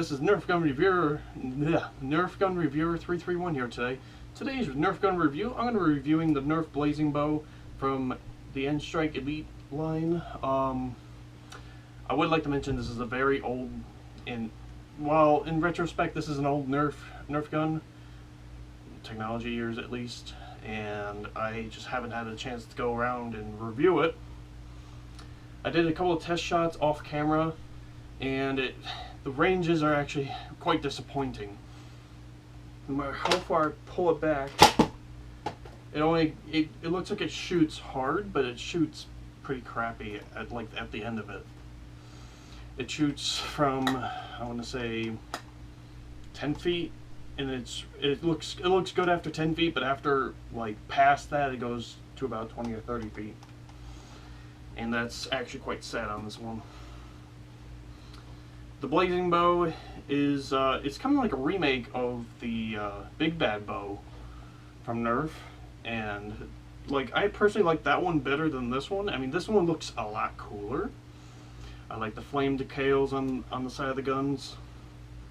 this is Nerf Gun Reviewer, Nerf Gun Reviewer 331 here today. Today's Nerf Gun review, I'm going to be reviewing the Nerf Blazin bow from the N-Strike Elite line. I would like to mention this is a very old, while in retrospect this is an old Nerf gun, technology years at least, and I just haven't had a chance to go around and review it. I did a couple of test shots off camera, and the ranges are actually quite disappointing. No matter how far I pull it back, it looks like it shoots hard, but it shoots pretty crappy at the end of it. It shoots from, I want to say, 10 feet, and it looks good after 10 feet, but after past that it goes to about 20 or 30 feet, and that's actually quite sad on this one. The Blazin bow is it's kind of like a remake of the Big Bad Bow from Nerf, and I personally like that one better than this one. I mean, this one looks a lot cooler. I like the flame decals on the side of the guns,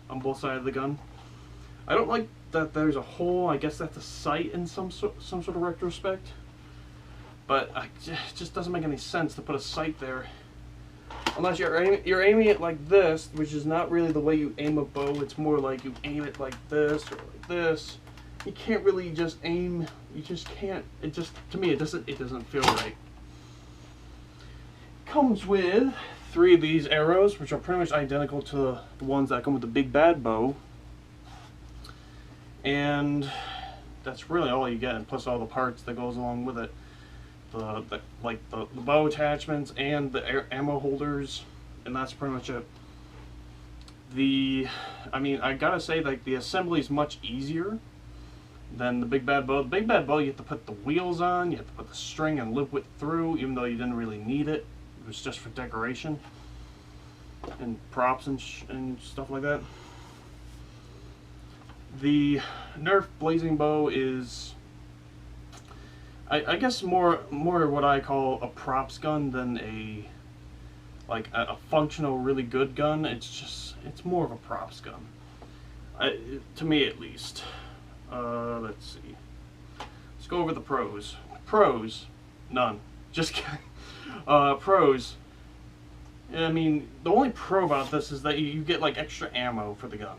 on both sides of the gun. I don't like that there's a hole. I guess that's a sight in some sort of retrospect, but it just doesn't make any sense to put a sight there. Unless you're aiming it like this, which is not really the way you aim a bow. It's more like you aim it like this or like this. You can't really just aim. You just can't. It just, to me, it doesn't feel right. Comes with 3 of these arrows, which are pretty much identical to the ones that come with the Big Bad Bow, and that's really all you get. And plus all the parts that goes along with it. The bow attachments and the ammo holders, and that's pretty much it. I mean, I gotta say, the assembly is much easier than the Big Bad Bow. The Big Bad Bow, you have to put the wheels on, you have to put the string and loop it through, even though you didn't really need it. It was just for decoration and props and stuff like that. The Nerf Blazin bow is, I guess, more what I call a props gun than a functional, really good gun. It's more of a props gun, to me at least. Let's see. Let's go over the pros. Pros, none. Just kidding. Pros. I mean, the only pro about this is that you get extra ammo for the gun,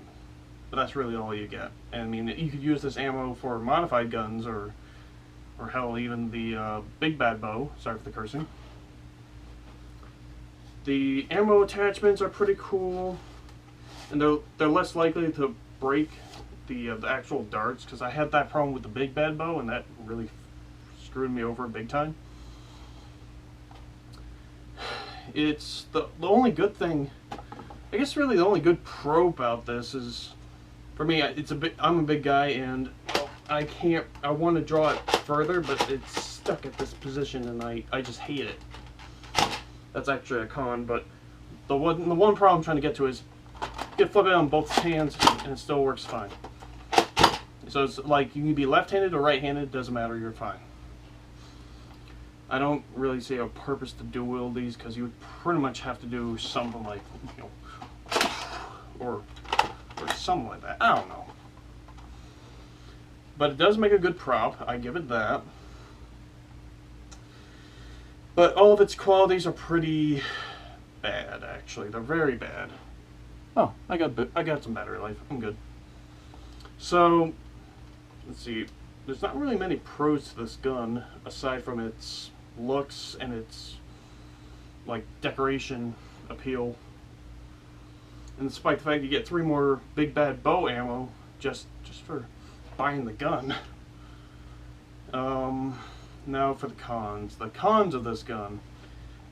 but that's really all you get. And I mean, you could use this ammo for modified guns or hell, even the Big Bad Bow. Sorry for the cursing. The ammo attachments are pretty cool, and they're less likely to break the actual darts, because I had that problem with the Big Bad Bow, and that really screwed me over big time. It's the only good thing, I guess, really the only good pro about this is, for me, I'm a big guy, and I want to draw it further, but it's stuck at this position, and I just hate it. That's actually a con, but the one problem I'm trying to get to is you can flip it on both hands and it still works fine. So it's like you can be left-handed or right-handed, doesn't matter, you're fine. I don't really see a purpose to dual wield these, because you would pretty much have to do something like, or something like that. I don't know. But it does make a good prop, I give it that. But all of its qualities are pretty bad, actually. They're very bad. Oh, I got some battery life. I'm good. So, let's see. There's not really many pros to this gun, aside from its looks and its decoration appeal. And despite the fact you get 3 more Big Bad Bow ammo just for buying the gun. Now for the cons. The cons of this gun: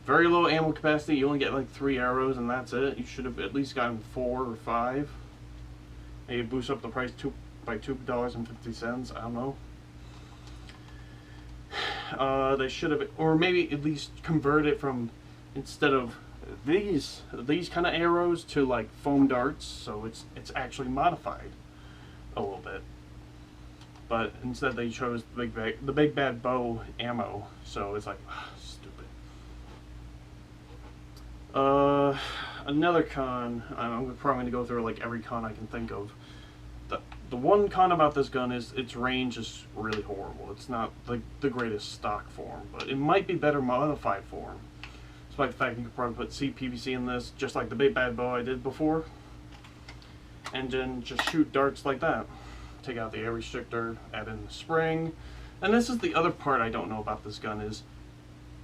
very low ammo capacity. You only get 3 arrows, and that's it. You should have at least gotten 4 or 5. Maybe boost up the price by $2.50. I don't know. They should have, or maybe at least convert it from, instead of these kind of arrows, to foam darts, so it's actually modified a little bit. But instead they chose the Big Bad Bow ammo, so it's stupid. another con, I'm probably going to go through like every con I can think of. The one con about this gun is its range is really horrible. It's not like the greatest stock form, but it might be better modified form. Despite the fact you could probably put CPVC in this, just like the big bad bow I did before, and then just shoot darts like that. Take out the air restrictor, add in the spring, and this is the other part I don't know about this gun is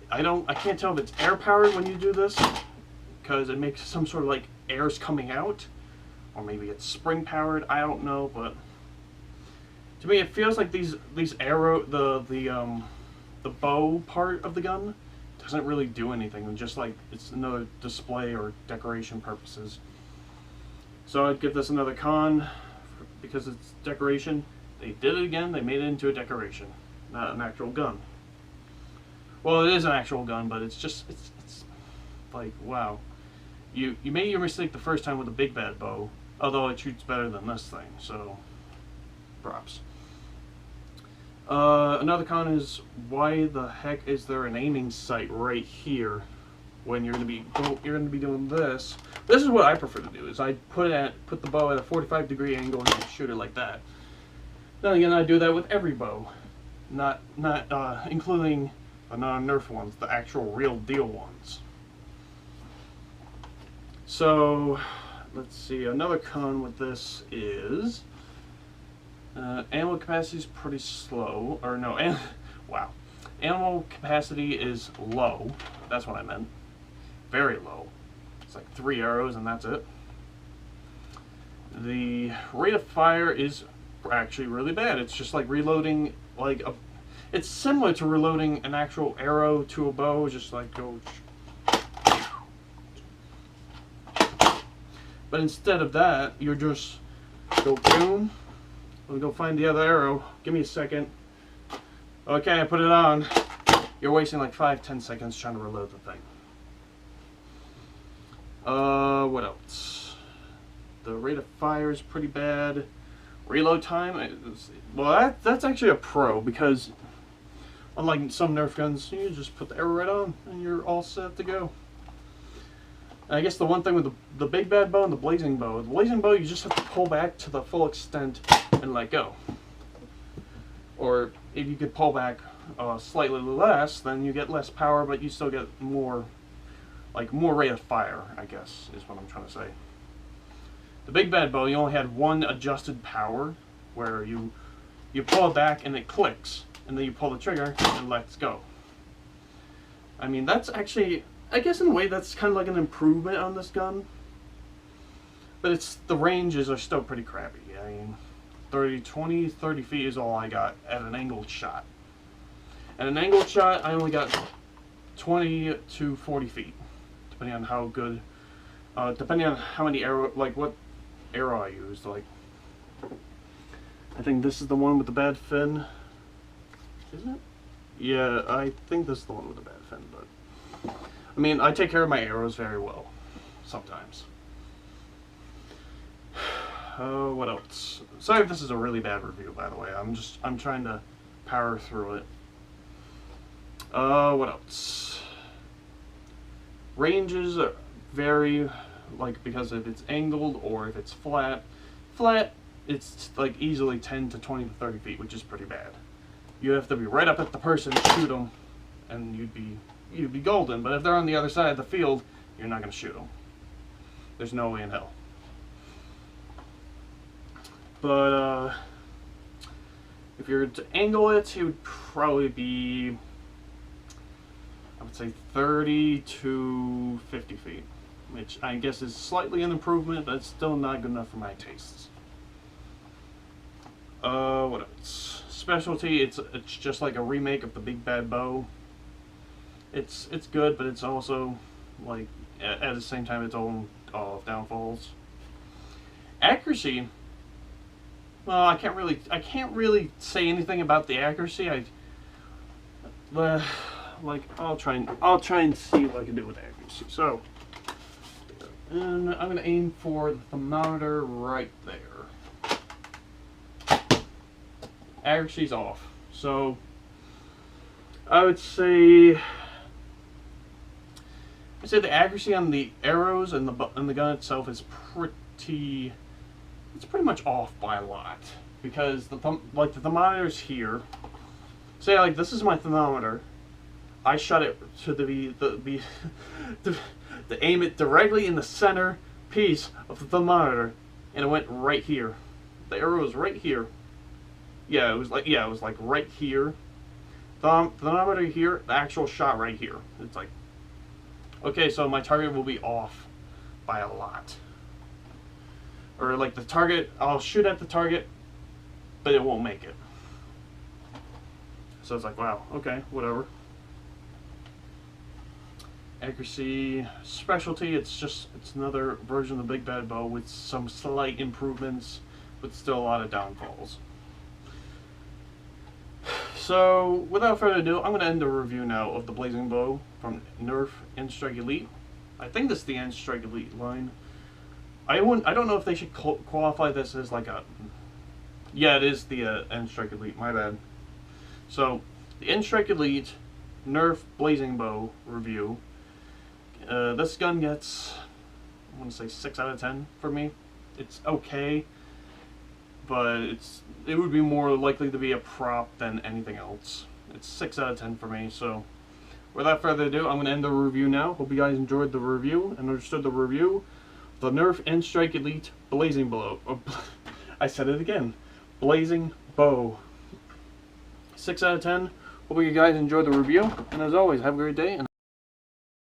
I can't tell if it's air powered when you do this, because it makes some sort of like air's coming out, or maybe it's spring powered. I don't know, but to me it feels like these arrow the bow part of the gun doesn't really do anything. Just like it's another display or decoration purposes. So I'd give this another con because it's decoration. They did it again. They made it into a decoration, not an actual gun. Well, it is an actual gun, but it's just it's like wow. You made your mistake the first time with the big bad bow, although it shoots better than this thing, so props. Another con is why the heck is there an aiming sight right here when you're gonna be doing this? This is what I prefer to do. Is I put the bow at a 45-degree angle and shoot it like that. Then again, I do that with every bow, not including the non-Nerf ones, the actual real deal ones. So let's see. Another con with this is ammo capacity is pretty slow. Or no, wow. Ammo capacity is low. That's what I meant. Very low. It's like 3 arrows and that's it. The rate of fire is actually really bad. It's just like reloading it's similar to reloading an actual arrow to a bow, just like go. But instead of that, you're just go boom. Let me go find the other arrow. Give me a second. Okay, I put it on. You're wasting like 5-10 seconds trying to reload the thing. What else? The rate of fire is pretty bad. Reload time, well, that's actually a pro, because unlike some Nerf guns, you just put the arrow right on and you're all set to go. And I guess the one thing with the big bad bow and the blazing bow, you just have to pull back to the full extent and let go. Or if you could pull back slightly less, then you get less power, but you still get more rate of fire, I guess, is what I'm trying to say. The big bad bow, you only had one adjusted power, where you pull it back and it clicks, and then you pull the trigger and it lets go. I mean, that's actually, I guess in a way that's kind of like an improvement on this gun, but the ranges are still pretty crappy. I mean, 30 feet is all I got at an angled shot. At an angled shot, I only got 20 to 40 feet, depending on how good, depending on how many arrow, like what arrow I used. Like, I think this is the one with the bad fin, isn't it? Yeah, I think this is the one with the bad fin, but I mean, I take care of my arrows very well, sometimes. What else? Sorry if this is a really bad review, by the way. I'm trying to power through it. What else? Ranges vary, like, because if it's angled or if it's flat. Flat, it's like easily 10 to 20 to 30 feet, which is pretty bad. You have to be right up at the person, shoot them, and you'd be golden. But if they're on the other side of the field, you're not going to shoot them. There's no way in hell. But if you're to angle it, it would probably be, I would say 30 to 50 feet, which I guess is slightly an improvement, but it's still not good enough for my tastes. What else? Specialty, it's just like a remake of the big bad bow. It's good, but it's also, like, at the same time, its own downfalls. Accuracy, well, I can't really say anything about the accuracy. Like, I'll try and see what I can do with accuracy. So, and I'm gonna aim for the thermometer right there. Accuracy's off, so I would say I say the accuracy on the arrows and the gun itself is pretty. It's pretty much off by a lot because the thermometer's here. Say like this is my thermometer. I shot it to to aim it directly in the center piece of the thermometer, and it went right here. The arrow was right here. Yeah, it was like right here. Thermometer here, the actual shot right here. It's like, okay, so my target will be off by a lot. Or like the target, I'll shoot at the target, but it won't make it. So it's like, wow, okay, whatever. Accuracy, specialty, it's another version of the Big Bad Bow with some slight improvements, but still a lot of downfalls. So, without further ado, I'm going to end the review now of the Blazing Bow from Nerf N-Strike Elite. I think this is the N-Strike Elite line. I don't know if they should qualify this as like a... Yeah, it is the N-Strike Elite, my bad. So, the N-Strike Elite Nerf Blazing Bow review. This gun gets, I want to say 6 out of 10 for me. It's okay, but it would be more likely to be a prop than anything else. It's 6 out of 10 for me. So without further ado, I'm going to end the review now. Hope you guys enjoyed the review and understood the review. The Nerf N-Strike Elite Blazing Bow. I said it again. Blazing Bow. 6 out of 10. Hope you guys enjoyed the review. And as always, have a great day. And